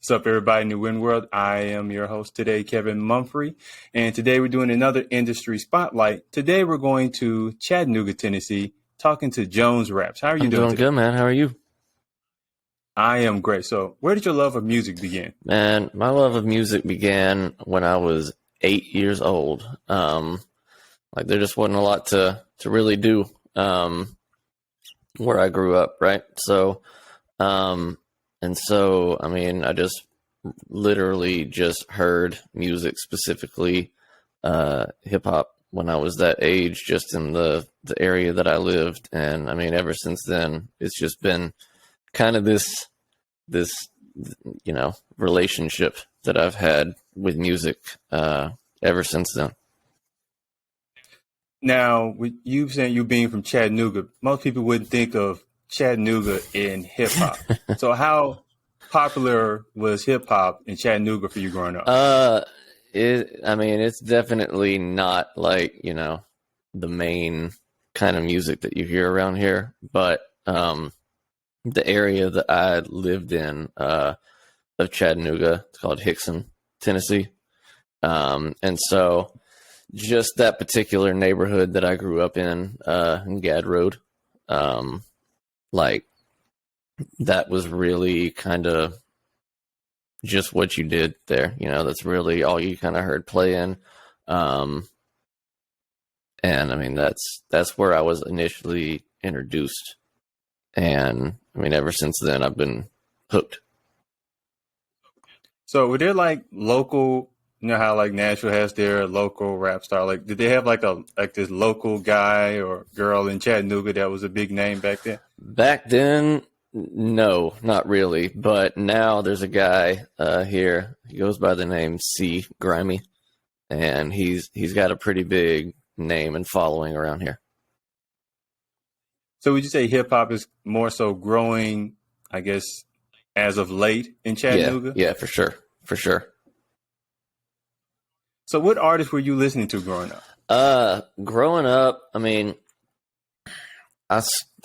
What's up, everybody in the Win World? I am your host today, Kevin Mumphrey, and today we're doing another industry spotlight. Today we're going to Chattanooga, Tennessee, talking to Jones Raps. How are you I'm doing doing today? good, man. How are you? I am great. So, where did your love of music begin? Man, my love of music began when I was 8 years old. There just wasn't a lot to really do where I grew up, right? I just literally just heard music, specifically hip hop, when I was that age, just in the area that I lived. And I mean, ever since then, it's just been kind of this relationship that I've had with music ever since then. Now, with you saying you being from Chattanooga, most people wouldn't think of Chattanooga in hip hop. So, how popular was hip hop in Chattanooga for you growing up? It's definitely not like, the main kind of music that you hear around here, but the area that I lived in of Chattanooga, it's called Hickson, Tennessee. And so just that particular neighborhood that I grew up in Gad Road, that was really kind of just what you did there. That's really all you kind of heard playing. And I mean, that's where I was initially introduced. And I mean, ever since then, I've been hooked. So, were there like local, how like Nashville has their local rap star? Like, did they have like this local guy or girl in Chattanooga that was a big name back then? Back then, no, not really. But now there's a guy here. He goes by the name C. Grimy, and he's got a pretty big name and following around here. So would you say hip hop is more so growing, I guess, as of late in Chattanooga? Yeah, for sure. So what artists were you listening to growing up? Growing up, I mean, I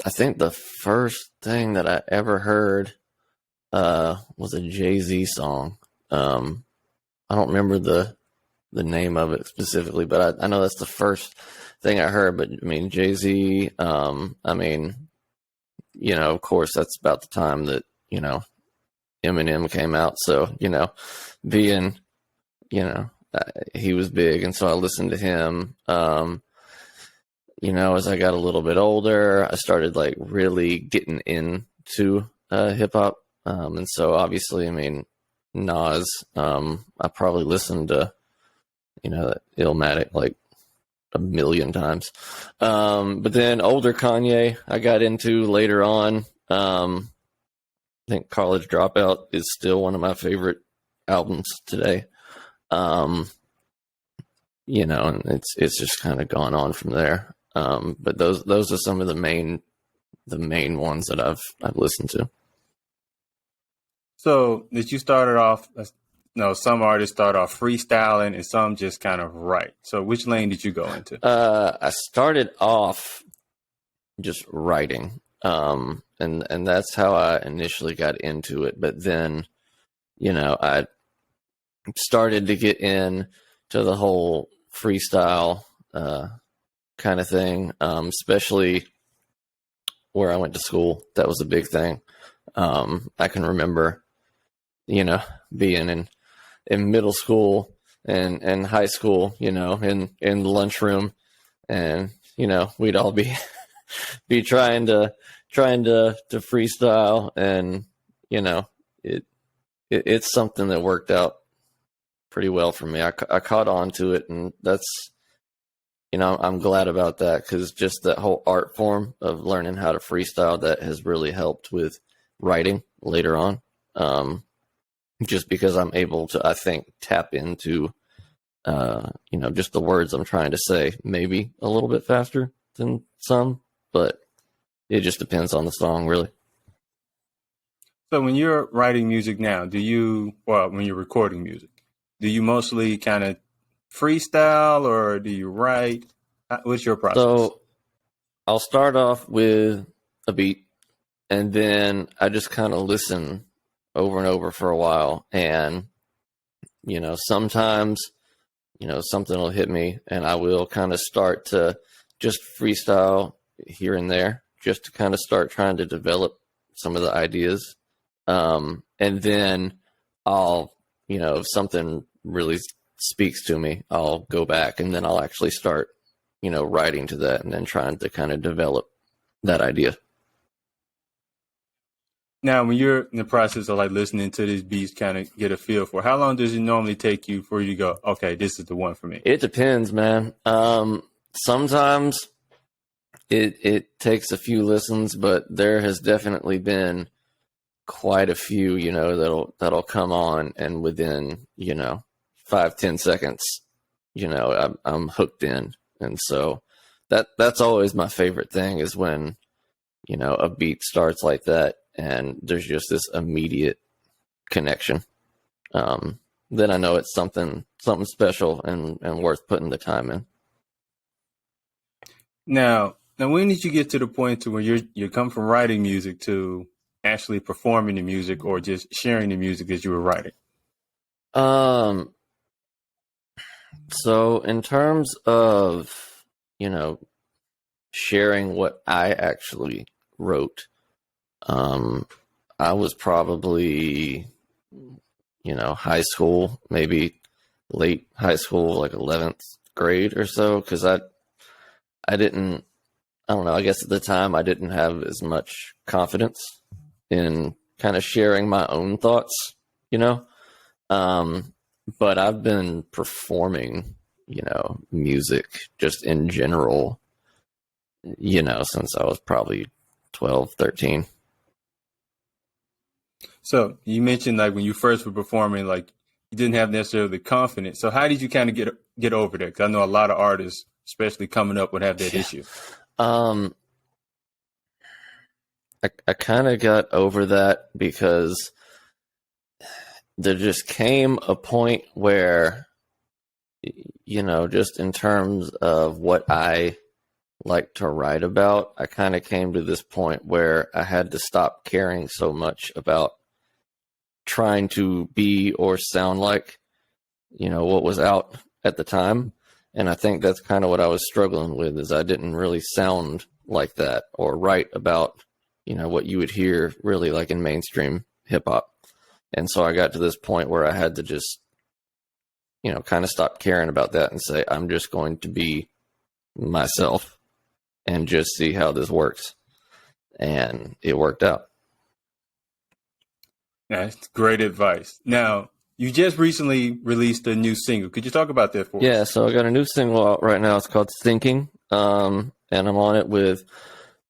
think the first thing that I ever heard was a Jay-Z song. I don't remember the name of it specifically, but I know that's the first thing I heard. But I mean, Jay-Z, of course, that's about the time that, Eminem came out. So, being, he was big. And so I listened to him. As I got a little bit older, I started like really getting into hip hop. And so obviously, I mean, Nas, I probably listened to, Illmatic like a million times. But then older Kanye, I got into later on. I think College Dropout is still one of my favorite albums today. And it's just kind of gone on from there. But those are some of the main ones that I've listened to. So did you started off? Some artists start off freestyling and some just kind of write. So which lane did you go into? I started off just writing, and that's how I initially got into it. But then, I started to get in to the whole freestyle kind of thing, especially where I went to school. That was a big thing. I can remember, being in middle school and high school, in the lunchroom, and we'd all be trying to freestyle, and it's something that worked out pretty well for me. I caught on to it, and that's, I'm glad about that, because just that whole art form of learning how to freestyle, that has really helped with writing later on. Just because I'm able to, I think, tap into, just the words I'm trying to say, maybe a little bit faster than some, but it just depends on the song, really. So when you're writing music now, when you're recording music, do you mostly kind of freestyle or do you write? What's your process? So I'll start off with a beat, and then I just kind of listen over and over for a while. And, sometimes, something will hit me and I will kind of start to just freestyle here and there, just to kind of start trying to develop some of the ideas. And then I'll, if something really speaks to me, I'll go back and then I'll actually start, writing to that and then trying to kind of develop that idea. Now, when you're in the process of like listening to these beats, kind of get a feel for, how long does it normally take you for you to go, okay, this is the one for me? It depends, man. Sometimes it takes a few listens, but there has definitely been quite a few, that'll come on, and within 5-10 seconds, I'm hooked in. And so that's always my favorite thing, is when a beat starts like that and there's just this immediate connection. Then I know it's something special and worth putting the time in. Now, when did you get to the point to where you come from writing music to actually performing the music, or just sharing the music as you were writing? So in terms of, sharing what I actually wrote, I was probably, high school, maybe late high school, like 11th grade or so. 'Cause I don't know, I guess at the time I didn't have as much confidence in kind of sharing my own thoughts, but I've been performing, music just in general, since I was probably 12, 13. So you mentioned like when you first were performing, like you didn't have necessarily the confidence. So how did you kind of get over that? Because I know a lot of artists, especially coming up, would have that issue. I kind of got over that because there just came a point where, just in terms of what I like to write about, I kind of came to this point where I had to stop caring so much about trying to be or sound like, what was out at the time. And I think that's kind of what I was struggling with, is I didn't really sound like that or write about, what you would hear really like in mainstream hip hop. And so I got to this point where I had to just, kind of stop caring about that and say, I'm just going to be myself and just see how this works. And it worked out. That's great advice. Now, you just recently released a new single. Could you talk about that for us? Yeah, so I got a new single out right now. It's called Thinking. And I'm on it with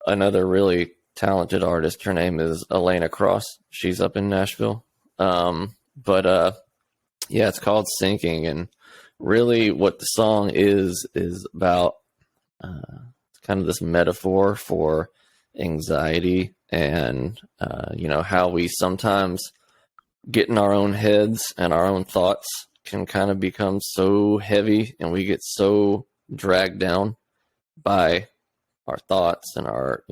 another really talented artist. Her name is Elena Cross. She's up in Nashville. Yeah, it's called Sinking. And really what the song is about kind of this metaphor for anxiety and, how we sometimes get in our own heads and our own thoughts can kind of become so heavy, and we get so dragged down by our thoughts and our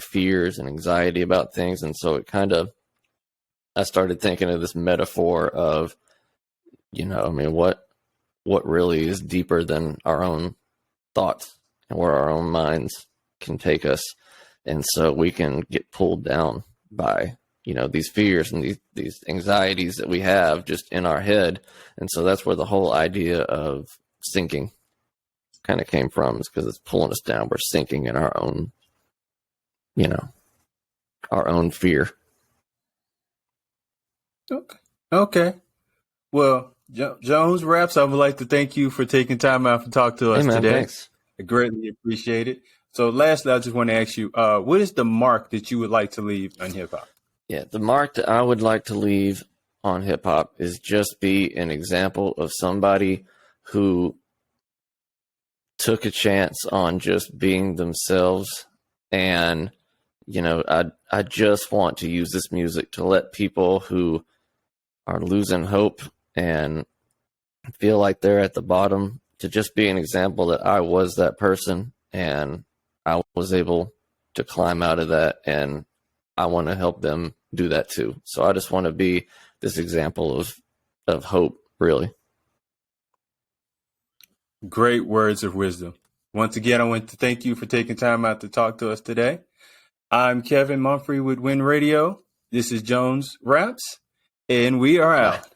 fears and anxiety about things. And so I started thinking of this metaphor of, what really is deeper than our own thoughts and where our own minds can take us. And so we can get pulled down by, these fears and these anxieties that we have just in our head. And so that's where the whole idea of sinking kind of came from, is because it's pulling us down. We're sinking in our own, our own fear. Okay. Well, Jones Raps, I would like to thank you for taking time out to talk to us today. Thanks. I greatly appreciate it. So lastly, I just want to ask you, what is the mark that you would like to leave on hip hop? Yeah, the mark that I would like to leave on hip hop is just be an example of somebody who took a chance on just being themselves. And, I just want to use this music to let people who are losing hope and feel like they're at the bottom, to just be an example that I was that person and I was able to climb out of that and I want to help them do that too. So I just want to be this example of hope, really. Great words of wisdom. Once again, I want to thank you for taking time out to talk to us today. I'm Kevin Mumphrey with Win Radio. This is Jones Raps, and we are out.